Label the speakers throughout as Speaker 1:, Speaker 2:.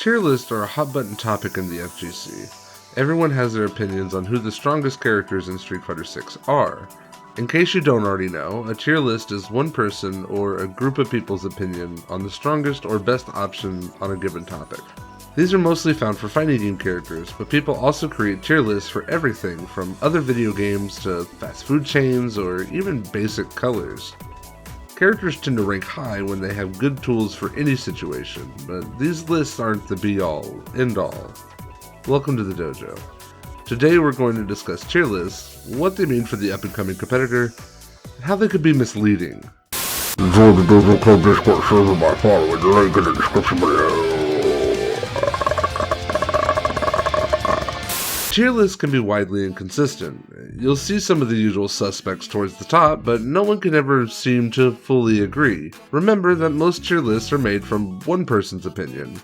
Speaker 1: Tier lists are a hot button topic in the FGC. Everyone has their opinions on who the strongest characters in Street Fighter 6 are. In case you don't already know, a tier list is one person or a group of people's opinion on the strongest or best option on a given topic. These are mostly found for fighting game characters, but people also create tier lists for everything from other video games to fast food chains or even basic colors. Characters tend to rank high when they have good tools for any situation, but these lists aren't the be-all, end-all. Welcome to the dojo. Today we're going to discuss tier lists, what they mean for the up-and-coming competitor, and how they could be misleading.
Speaker 2: Enjoy the Dojo Club Discord server by following the link in the description below.
Speaker 1: Tier lists can be widely inconsistent. You'll see some of the usual suspects towards the top, but no one can ever seem to fully agree. Remember that most tier lists are made from one person's opinion.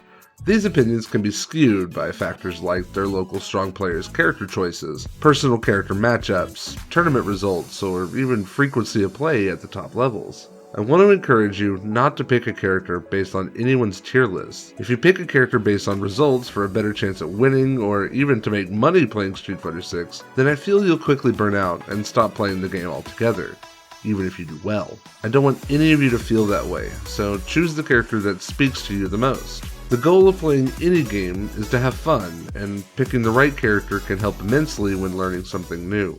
Speaker 1: These opinions can be skewed by factors like their local strong players' character choices, personal character matchups, tournament results, or even frequency of play at the top levels. I want to encourage you not to pick a character based on anyone's tier list. If you pick a character based on results for a better chance at winning, or even to make money playing Street Fighter 6, then I feel you'll quickly burn out and stop playing the game altogether, even if you do well. I don't want any of you to feel that way, so choose the character that speaks to you the most. The goal of playing any game is to have fun, and picking the right character can help immensely when learning something new.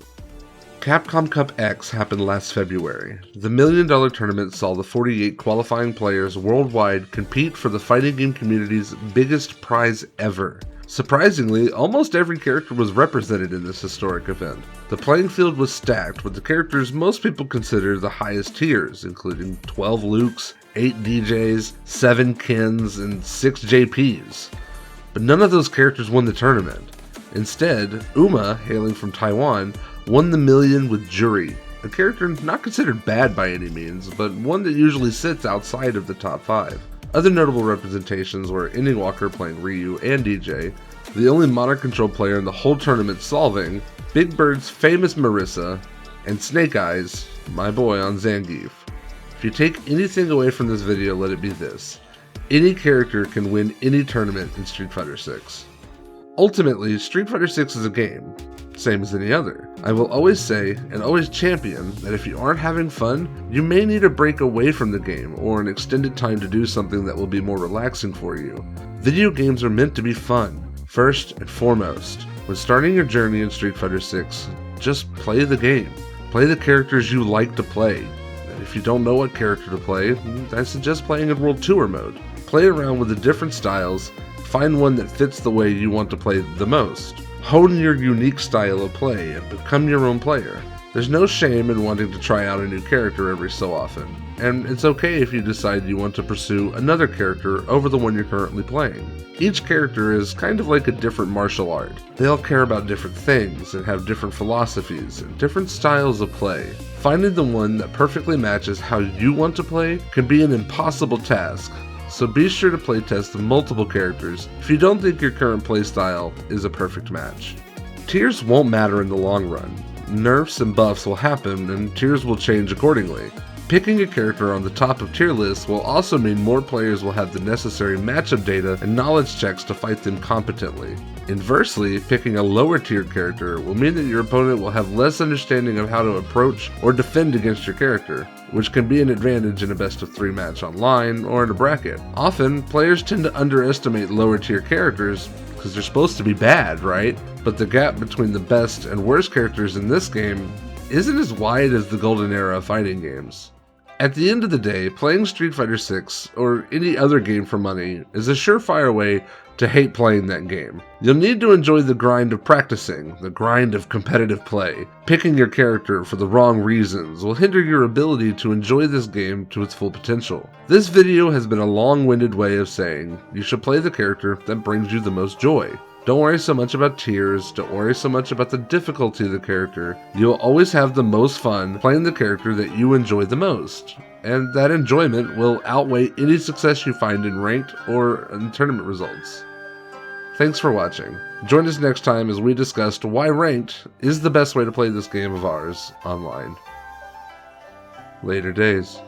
Speaker 1: Capcom Cup X happened last February. The $1 million tournament saw the 48 qualifying players worldwide compete for the fighting game community's biggest prize ever. Surprisingly, almost every character was represented in this historic event. The playing field was stacked with the characters most people consider the highest tiers, including 12 Lukes, 8 DJs, 7 Kens, and 6 JPs. But none of those characters won the tournament. Instead, Uma, hailing from Taiwan, won the million with Jury, a character not considered bad by any means, but one that usually sits outside of the top 5. Other notable representations were Endingwalker playing Ryu and DJ, the only modern control player in the whole tournament solving, Big Bird's famous Marissa, and Snake Eyes, my boy on Zangief. If you take anything away from this video, let it be this: any character can win any tournament in Street Fighter 6. Ultimately, Street Fighter 6 is a game, same as any other. I will always say, and always champion, that if you aren't having fun, you may need a break away from the game, or an extended time to do something that will be more relaxing for you. Video games are meant to be fun, first and foremost. When starting your journey in Street Fighter 6, just play the game. Play the characters you like to play. And if you don't know what character to play, I suggest playing in World Tour mode. Play around with the different styles, find one that fits the way you want to play the most. Hone your unique style of play and become your own player. There's no shame in wanting to try out a new character every so often, and it's okay if you decide you want to pursue another character over the one you're currently playing. Each character is kind of like a different martial art. They all care about different things and have different philosophies and different styles of play. Finding the one that perfectly matches how you want to play can be an impossible task, so be sure to playtest multiple characters if you don't think your current playstyle is a perfect match. Tiers won't matter in the long run. Nerfs and buffs will happen and tiers will change accordingly. Picking a character on the top of tier lists will also mean more players will have the necessary matchup data and knowledge checks to fight them competently. Inversely, picking a lower tier character will mean that your opponent will have less understanding of how to approach or defend against your character, which can be an advantage in a best of 3 match online or in a bracket. Often, players tend to underestimate lower tier characters because they're supposed to be bad, right? But the gap between the best and worst characters in this game isn't as wide as the golden era of fighting games. At the end of the day, playing Street Fighter 6 or any other game for money is a surefire way to hate playing that game. You'll need to enjoy the grind of practicing, the grind of competitive play. Picking your character for the wrong reasons will hinder your ability to enjoy this game to its full potential. This video has been a long-winded way of saying you should play the character that brings you the most joy. Don't worry so much about tiers, don't worry so much about the difficulty of the character. You'll always have the most fun playing the character that you enjoy the most, and that enjoyment will outweigh any success you find in ranked or in tournament results. Thanks for watching. Join us next time as we discuss why ranked is the best way to play this game of ours online. Later days.